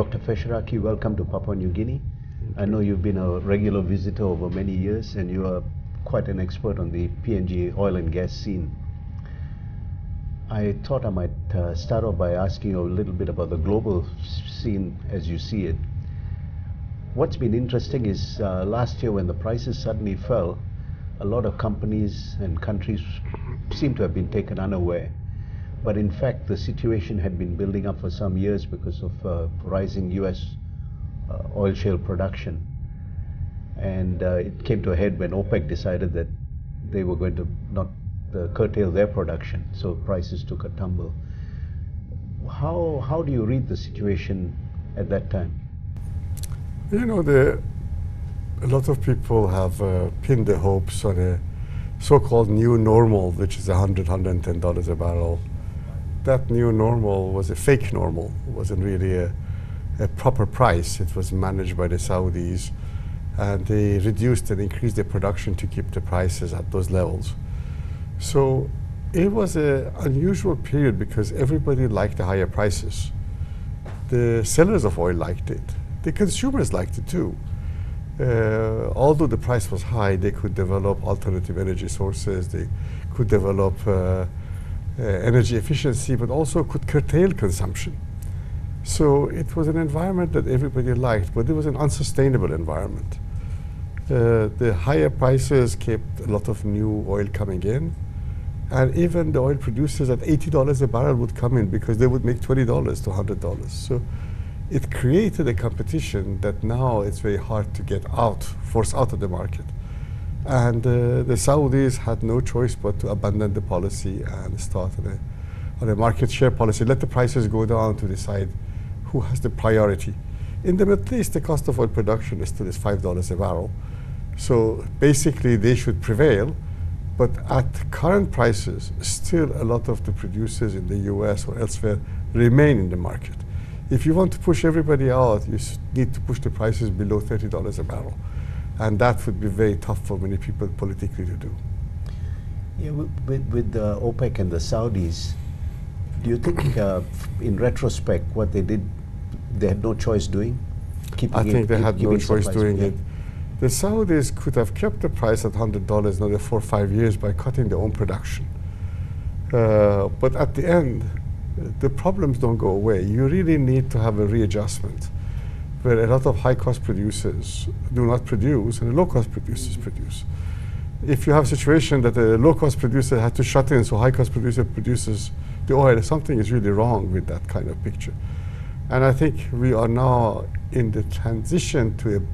Dr. Fesharaki, welcome to Papua New Guinea. I know you've been a regular visitor over many years and you are quite an expert on the PNG oil and gas scene. I thought I might start off by asking you a little bit about the global scene as you see it. What's been interesting is last year when the prices suddenly fell, a lot of companies and countries seem to have been taken unaware. But in fact, the situation had been building up for some years because of rising US oil shale production. And it came to a head when OPEC decided that they were going to not curtail their production, so prices took a tumble. How do you read the situation at that time? You know, a lot of people have pinned their hopes on a so-called new normal, which is $100, $110 a barrel. That new normal was a fake normal. It wasn't really a proper price. It was managed by the Saudis, and they reduced and increased their production to keep the prices at those levels. So it was an unusual period because everybody liked the higher prices. The sellers of oil liked it. The consumers liked it too. Although the price was high, they could develop alternative energy sources. They could develop energy efficiency, but also could curtail consumption. So it was an environment that everybody liked, but it was an unsustainable environment. The higher prices kept a lot of new oil coming in, and even the oil producers at $80 a barrel would come in because they would make $20 to $100. So it created a competition that now it's very hard to get out, force out of the market. And the Saudis had no choice but to abandon the policy and start on a market share policy, let the prices go down to decide who has the priority. In the Middle East, the cost of oil production is still $5 a barrel. So basically, they should prevail. But at current prices, still a lot of the producers in the US or elsewhere remain in the market. If you want to push everybody out, you need to push the prices below $30 a barrel. And that would be very tough for many people politically to do. Yeah, with the OPEC and the Saudis, do you think in retrospect what they did, they had no choice doing? I think they had no choice doing it. The Saudis could have kept the price at $100 another 4 or 5 years by cutting their own production. But at the end, the problems don't go away. You really need to have a readjustment where a lot of high-cost producers do not produce and the low-cost producers produce. If you have a situation that a low-cost producer had to shut in so high-cost producer produces the oil, something is really wrong with that kind of picture. And I think we are now in the transition to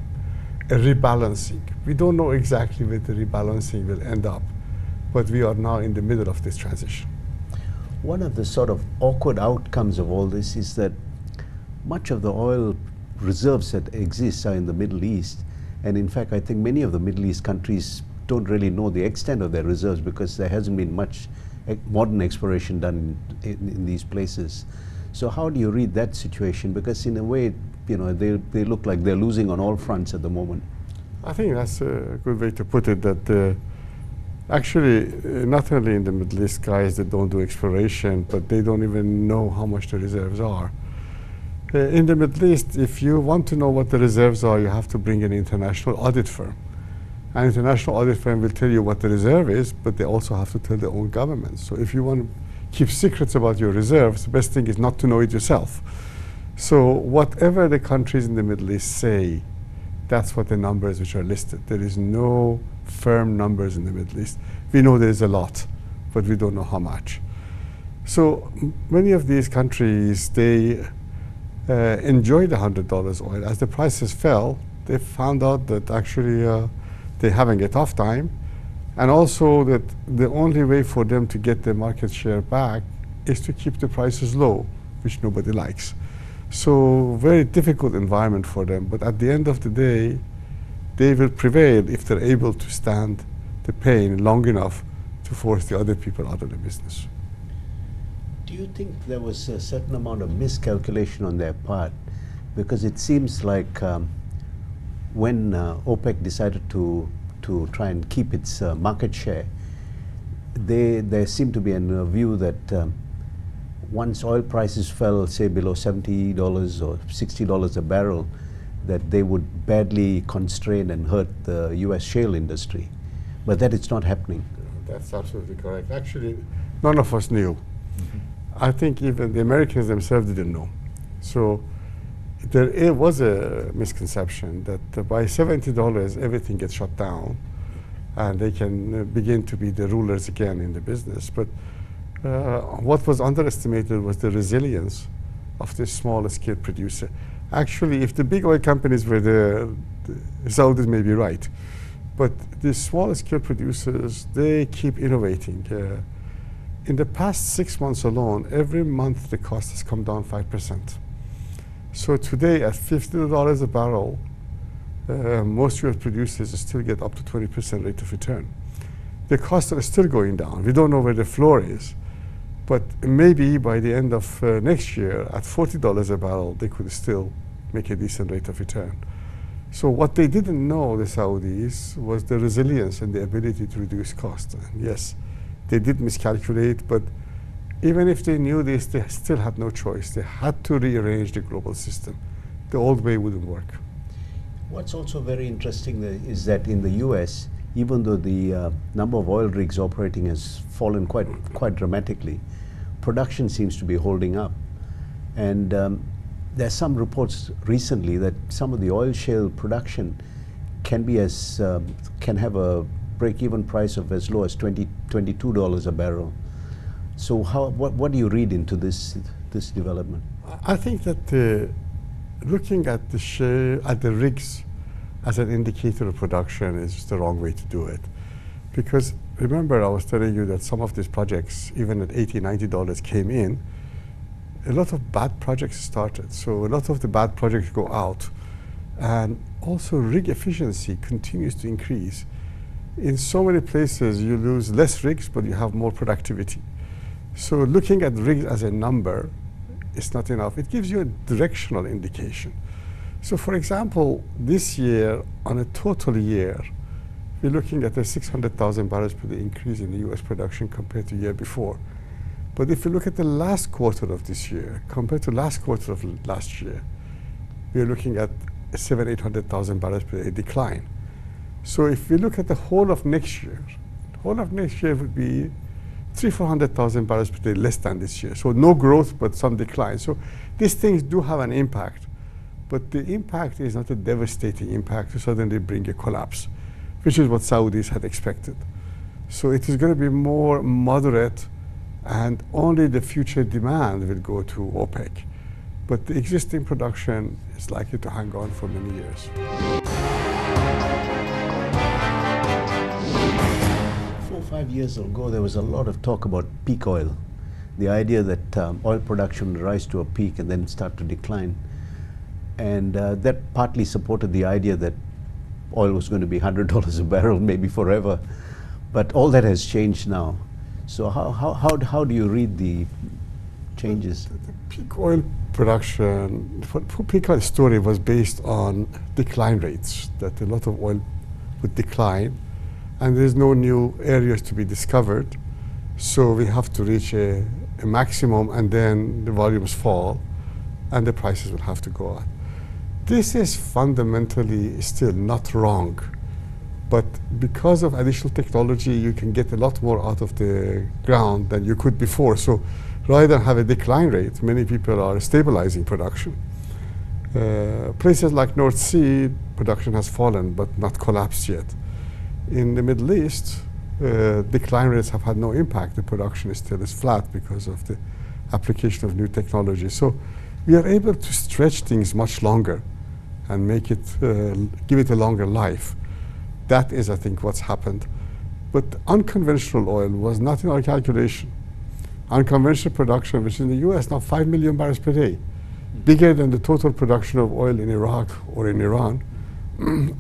a rebalancing. We don't know exactly where the rebalancing will end up, but we are now in the middle of this transition. One of the sort of awkward outcomes of all this is that much of the oil reserves that exist are in the Middle East. And in fact, I think many of the Middle East countries don't really know the extent of their reserves because there hasn't been much modern exploration done in these places. So how do you read that situation? Because in a way, you know, they look like they're losing on all fronts at the moment. I think that's a good way to put it, that actually, not only in the Middle East, guys that don't do exploration, but they don't even know how much the reserves are. In the Middle East, if you want to know what the reserves are, you have to bring an international audit firm. An international audit firm will tell you what the reserve is, but they also have to tell their own government. So if you want to keep secrets about your reserves, the best thing is not to know it yourself. So whatever the countries in the Middle East say, that's what the numbers which are listed. There is no firm numbers in the Middle East. We know there is a lot, but we don't know how much. So many of these countries, they enjoyed the $100 oil. As the prices fell, they found out that actually they're having a tough time, and also that the only way for them to get their market share back is to keep the prices low, which nobody likes. So very difficult environment for them, but at the end of the day, they will prevail if they're able to stand the pain long enough to force the other people out of the business. Do you think there was a certain amount of miscalculation on their part? Because it seems like when OPEC decided to try and keep its market share, there seemed to be a view that once oil prices fell, say, below $70 or $60 a barrel, that they would badly constrain and hurt the US shale industry. But that it's not happening. That's absolutely correct. Actually, none of us knew. I think even the Americans themselves didn't know. So there was a misconception that by $70, everything gets shut down and they can begin to be the rulers again in the business. But what was underestimated was the resilience of this small scale producer. Actually, if the big oil companies were there, the Saudis may be right. But the small scale producers, they keep innovating. In the past 6 months alone, every month the cost has come down 5%. So today at $50 a barrel, most US producers still get up to 20% rate of return. The costs are still going down. We don't know where the floor is, but maybe by the end of next year at $40 a barrel, they could still make a decent rate of return. So what they didn't know, the Saudis, was the resilience and the ability to reduce costs. And yes, they did miscalculate, but even if they knew this, they still had no choice. They had to rearrange the global system. The old way wouldn't work. What's also very interesting is that in the US, even though the number of oil rigs operating has fallen quite dramatically, production seems to be holding up. And there's some reports recently that some of the oil shale production can be can have a break-even price of as low as $22 a barrel. So what do you read into this development? I think that looking at the shale, at the rigs as an indicator of production is the wrong way to do it. Because remember, I was telling you that some of these projects, even at $80, $90 came in, a lot of bad projects started. So a lot of the bad projects go out. And also rig efficiency continues to increase. In so many places, you lose less rigs, but you have more productivity. So looking at rigs as a number is not enough. It gives you a directional indication. So for example, this year, on a total year, we're looking at a 600,000 barrels per day increase in the US production compared to the year before. But if you look at the last quarter of this year, compared to last quarter of last year, we're looking at a 800,000 barrels per day decline. So if we look at the whole of next year would be 400,000 barrels per day less than this year. So no growth, but some decline. So these things do have an impact, but the impact is not a devastating impact to suddenly bring a collapse, which is what Saudis had expected. So it is going to be more moderate, and only the future demand will go to OPEC. But the existing production is likely to hang on for many years. 4 or 5 years ago, there was a lot of talk about peak oil. The idea that oil production would rise to a peak and then start to decline. And that partly supported the idea that oil was going to be $100 a barrel, maybe forever. But all that has changed now. So how do you read the changes? The peak oil production, peak oil story was based on decline rates, that a lot of oil would decline, and there's no new areas to be discovered. So we have to reach a maximum, and then the volumes fall, and the prices will have to go up. This is fundamentally still not wrong. But because of additional technology, you can get a lot more out of the ground than you could before. So rather than have a decline rate, many people are stabilizing production. Places like North Sea, production has fallen, but not collapsed yet. In the Middle East, decline rates have had no impact. The production is flat because of the application of new technology. So we are able to stretch things much longer and make it, give it a longer life. That is, I think, what's happened. But unconventional oil was not in our calculation. Unconventional production, which in the US now 5 million barrels per day, bigger than the total production of oil in Iraq or in Iran,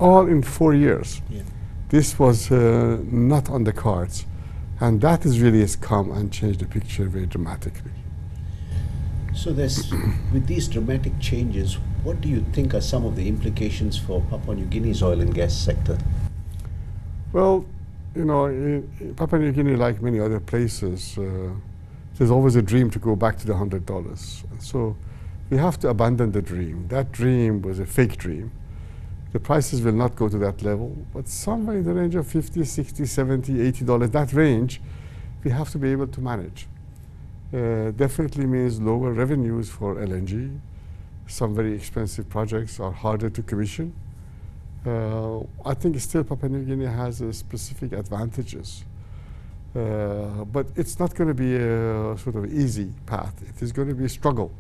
all in 4 years. Yeah. This was not on the cards. And that is really has come and changed the picture very dramatically. So with these dramatic changes, what do you think are some of the implications for Papua New Guinea's oil and gas sector? Well, you know, in Papua New Guinea, like many other places, there's always a dream to go back to the $100. And so we have to abandon the dream. That dream was a fake dream. The prices will not go to that level, but somewhere in the range of $50, $60, $70, $80, that range, we have to be able to manage. Definitely means lower revenues for LNG. Some very expensive projects are harder to commission. I think still Papua New Guinea has specific advantages. But it's not going to be a sort of easy path. It is going to be a struggle.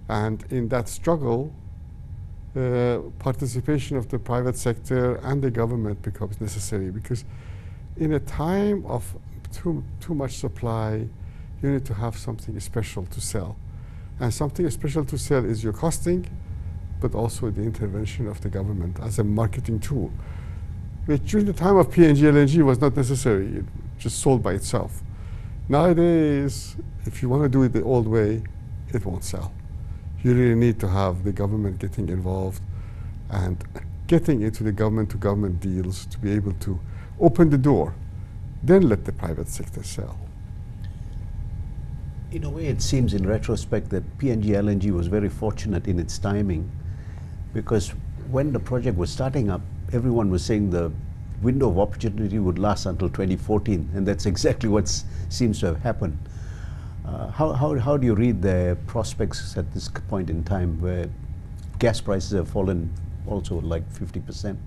And in that struggle, participation of the private sector and the government becomes necessary, because in a time of too much supply, you need to have something special to sell. And something special to sell is your costing, but also the intervention of the government as a marketing tool, which during the time of PNG LNG was not necessary. It just sold by itself. Nowadays, if you want to do it the old way, it won't sell. You really need to have the government getting involved and getting into the government-to-government deals to be able to open the door, then let the private sector sell. In a way, it seems in retrospect that PNG LNG was very fortunate in its timing, because when the project was starting up, everyone was saying the window of opportunity would last until 2014, and that's exactly what seems to have happened. How do you read the prospects at this point in time, where gas prices have fallen also like 50%?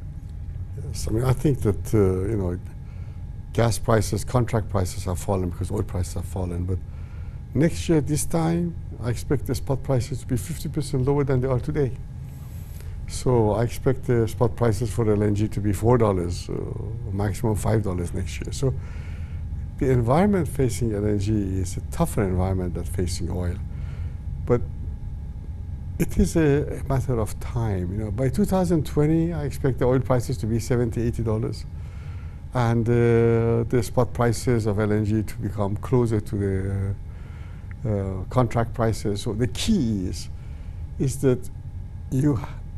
Yes, I mean, I think that you know, gas prices, contract prices have fallen because oil prices have fallen, but next year, this time, I expect the spot prices to be 50% lower than they are today. So I expect the spot prices for LNG to be $4, maximum $5 next year. So the environment facing LNG is a tougher environment than facing oil. But it is a matter of time. You know, by 2020, I expect the oil prices to be $70, $80, and the spot prices of LNG to become closer to the contract prices. So the key is that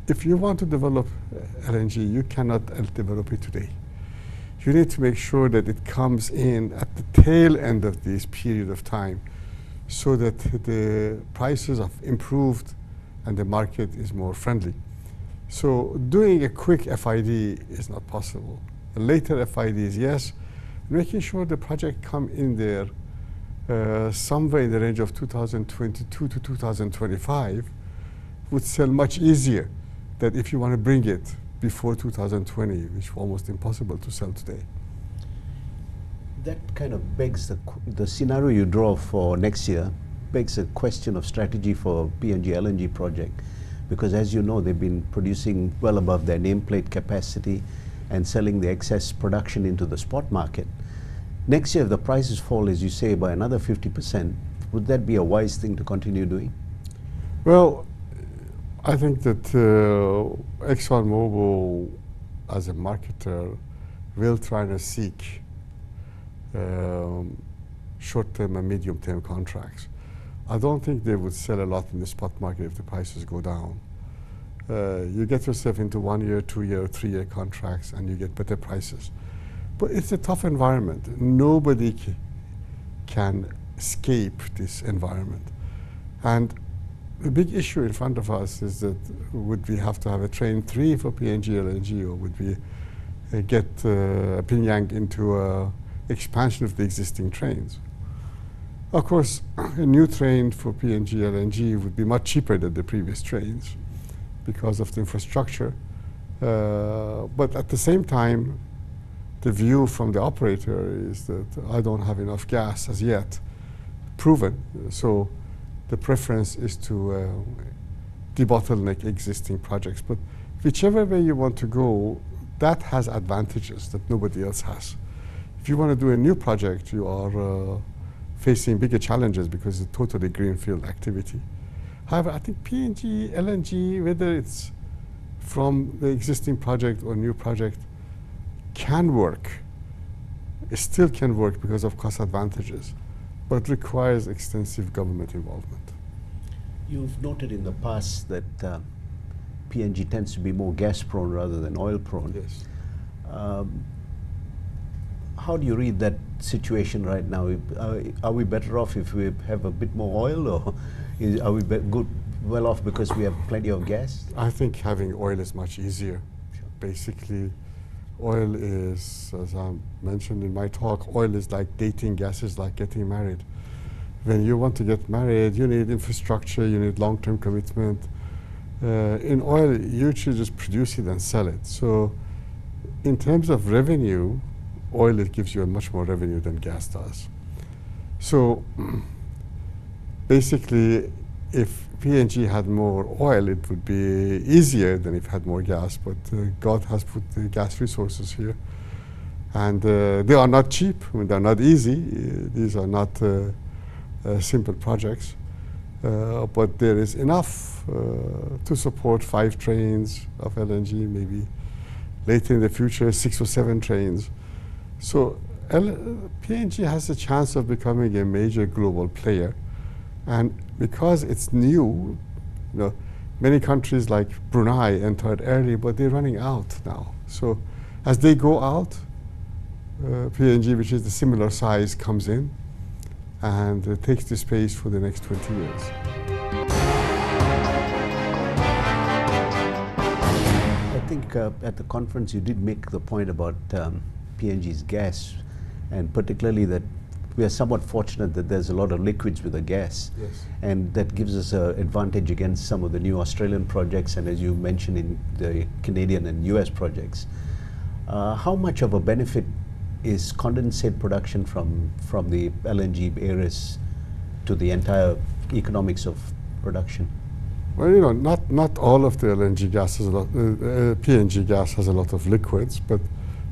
if you want to develop LNG, you cannot develop it today. You need to make sure that it comes in at the tail end of this period of time, so that the prices are improved and the market is more friendly. So doing a quick FID is not possible. A later FIDs, yes. Making sure the project come in there somewhere in the range of 2022 to 2025 would sell much easier than if you want to bring it before 2020, which is almost impossible to sell today. That kind of begs the scenario you draw for next year, begs a question of strategy for PNG LNG project, because as you know, they've been producing well above their nameplate capacity and selling the excess production into the spot market. Next year, if the prices fall, as you say, by another 50%, would that be a wise thing to continue doing? Well, I think that ExxonMobil, as a marketer, will try to seek short-term and medium-term contracts. I don't think they would sell a lot in the spot market if the prices go down. You get yourself into 1 year, 2 year, 3 year contracts, and you get better prices. But it's a tough environment. Nobody can escape this environment. And the big issue in front of us is that would we have to have a train 3 for PNG LNG, or would we get Pyongyang into expansion of the existing trains? Of course, a new train for PNG LNG would be much cheaper than the previous trains because of the infrastructure. But at the same time, the view from the operator is that I don't have enough gas as yet proven. So the preference is to debottleneck existing projects. But whichever way you want to go, that has advantages that nobody else has. If you want to do a new project, you are facing bigger challenges because it's a totally greenfield activity. However, I think PNG, LNG, whether it's from the existing project or new project, can work. It still can work because of cost advantages, but requires extensive government involvement. You've noted in the past that PNG tends to be more gas prone rather than oil prone. Yes. How do you read that situation right now? Are we better off if we have a bit more oil, or are we well off because we have plenty of gas? I think having oil is much easier. Sure. Basically, oil is, as I mentioned in my talk, oil is like dating, gas is like getting married. When you want to get married, you need infrastructure, you need long-term commitment. In oil, you should just produce it and sell it. So in terms of revenue, oil, it gives you a much more revenue than gas does. So basically, if PNG had more oil, it would be easier than if it had more gas, but God has put the gas resources here. And they are not cheap, I mean, they're not easy. These are not simple projects, but there is enough to support 5 trains of LNG, maybe later in the future 6 or 7 trains. So PNG has a chance of becoming a major global player, and because it's new, many countries like Brunei entered early, but they're running out now. So as they go out, PNG, which is the similar size, comes in and takes the space for the next 20 years. I think at the conference you did make the point about PNG's gas, and particularly that we are somewhat fortunate that there's a lot of liquids with the gas. Yes. And that gives us an advantage against some of the new Australian projects, and as you mentioned in the Canadian and US projects. How much of a benefit is condensate production from the LNG areas to the entire economics of production? Well, not all of the LNG gas has a lot, PNG gas has a lot of liquids, but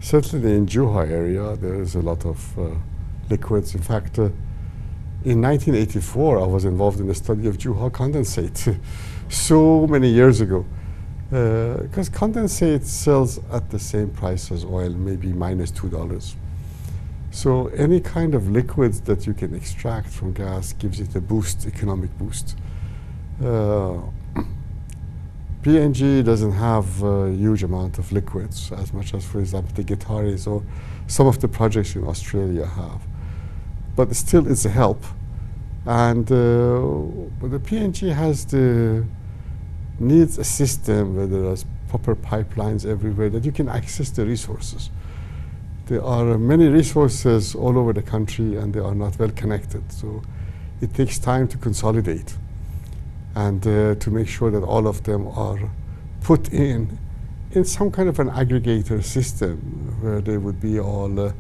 certainly in Juha area there is a lot of liquids. In fact, in 1984 I was involved in the study of Juha condensate so many years ago, because condensate sells at the same price as oil, maybe minus $2. So any kind of liquids that you can extract from gas gives it a boost, economic boost. PNG doesn't have a huge amount of liquids, as much as, for example, the Guitaris or some of the projects in Australia have. But still, it's a help. And but the PNG needs a system where there are proper pipelines everywhere that you can access the resources. There are many resources all over the country and they are not well connected. So it takes time to consolidate and to make sure that all of them are put in some kind of an aggregator system where they would be all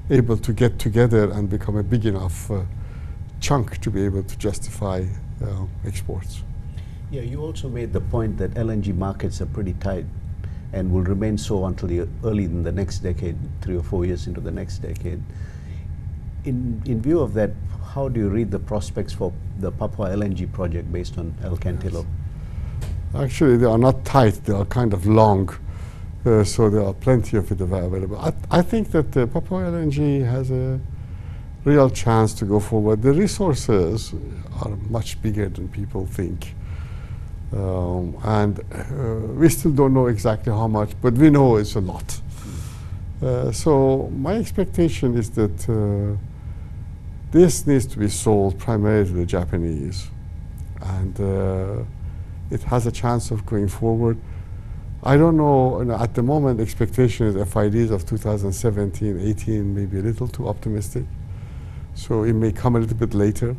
able to get together and become a big enough chunk to be able to justify exports. Yeah, you also made the point that LNG markets are pretty tight and will remain so until early in the next decade, 3 or 4 years into the next decade. In view of that, how do you read the prospects for the Papua LNG project based on El Cantillo? Yes. Actually, they are not tight, they are kind of long, so there are plenty of it available. I think that Papua LNG has a real chance to go forward. The resources are much bigger than people think. And we still don't know exactly how much, but we know it's a lot. So my expectation is that this needs to be sold primarily to the Japanese, and it has a chance of going forward. I don't know, at the moment expectation is FIDs of 2017, 18, maybe a little too optimistic. So it may come a little bit later.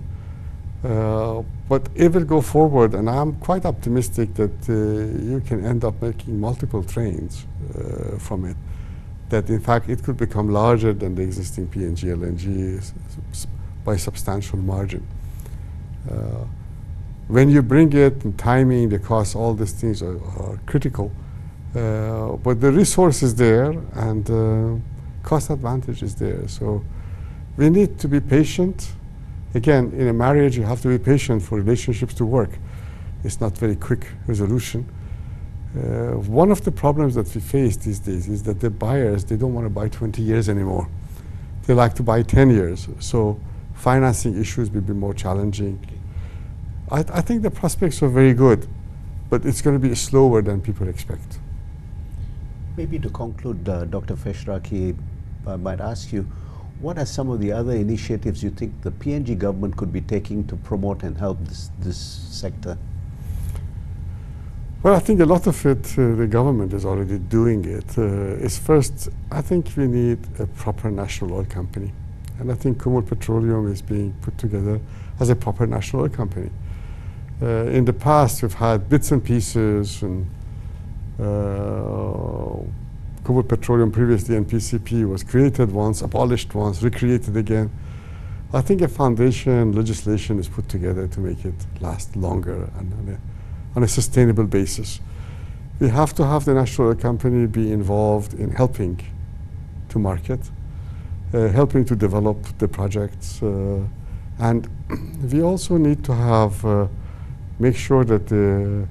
But it will go forward, and I'm quite optimistic that you can end up making multiple trains from it. That in fact it could become larger than the existing PNG LNG by a substantial margin. When you bring it, and timing, the cost, all these things are critical. But the resource is there, and cost advantage is there. So we need to be patient. Again, in a marriage, you have to be patient for relationships to work. It's not very quick resolution. One of the problems that we face these days is that the buyers, they don't want to buy 20 years anymore. They like to buy 10 years. So financing issues will be more challenging. I think the prospects are very good, but it's going to be slower than people expect. Maybe to conclude, Dr. Fesharaki, I might ask you, What are some of the other initiatives you think the PNG government could be taking to promote and help this sector? Well, I think a lot of it, the government is already doing it. Is first, I think we need a proper national oil company. And I think Kumul Petroleum is being put together as a proper national oil company. In the past, we've had bits and pieces, and Kumul Petroleum, previously NPCP, was created once, abolished once, recreated again. I think a foundation legislation is put together to make it last longer and on a sustainable basis. We have to have the national oil company be involved in helping to market, helping to develop the projects, and we also need to have make sure that the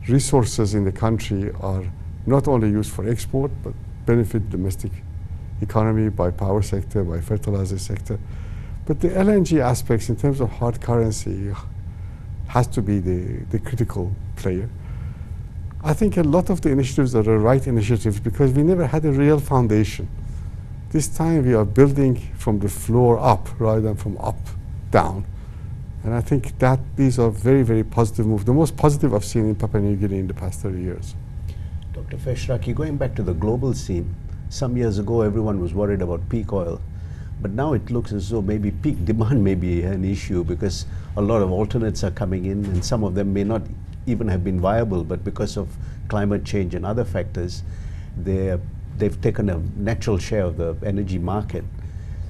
resources in the country are not only used for export but benefit domestic economy by power sector, by fertilizer sector. But the LNG aspects in terms of hard currency has to be the critical player. I think a lot of the initiatives are the right initiatives because we never had a real foundation. This time we are building from the floor up rather than from up down. And I think that these are very, very positive moves, the most positive I've seen in Papua New Guinea in the past 30 years. Dr. Fesharaki, going back to the global scene, some years ago everyone was worried about peak oil. But now it looks as though maybe peak demand may be an issue because a lot of alternates are coming in and some of them may not even have been viable, but because of climate change and other factors, they've taken a natural share of the energy market.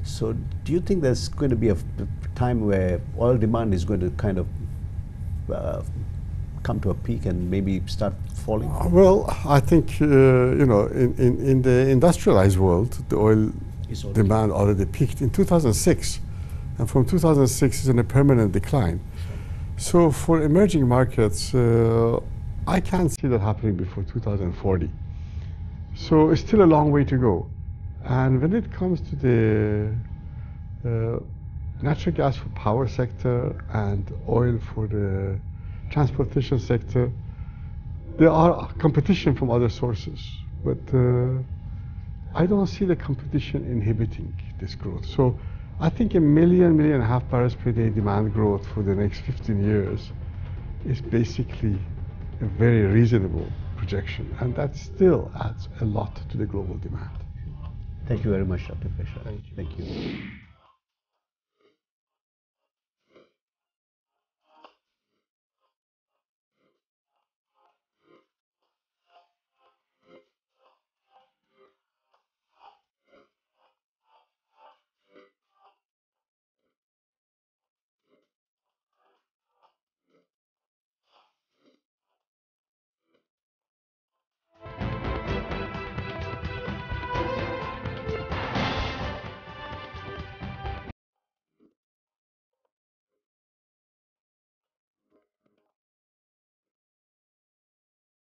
So do you think there's going to be a time where oil demand is going to kind of come to a peak and maybe start falling? Well, I think, in the industrialized world, the oil demand already peaked in 2006, and from 2006 is in a permanent decline. So for emerging markets, I can't see that happening before 2040. So it's still a long way to go. And when it comes to the natural gas for power sector and oil for the transportation sector, there are competition from other sources, but I don't see the competition inhibiting this growth. So I think a million and a half barrels per day demand growth for the next 15 years is basically a very reasonable projection, and that still adds a lot to the global demand. Thank you very much, Dr. Fesharaki. Thank you.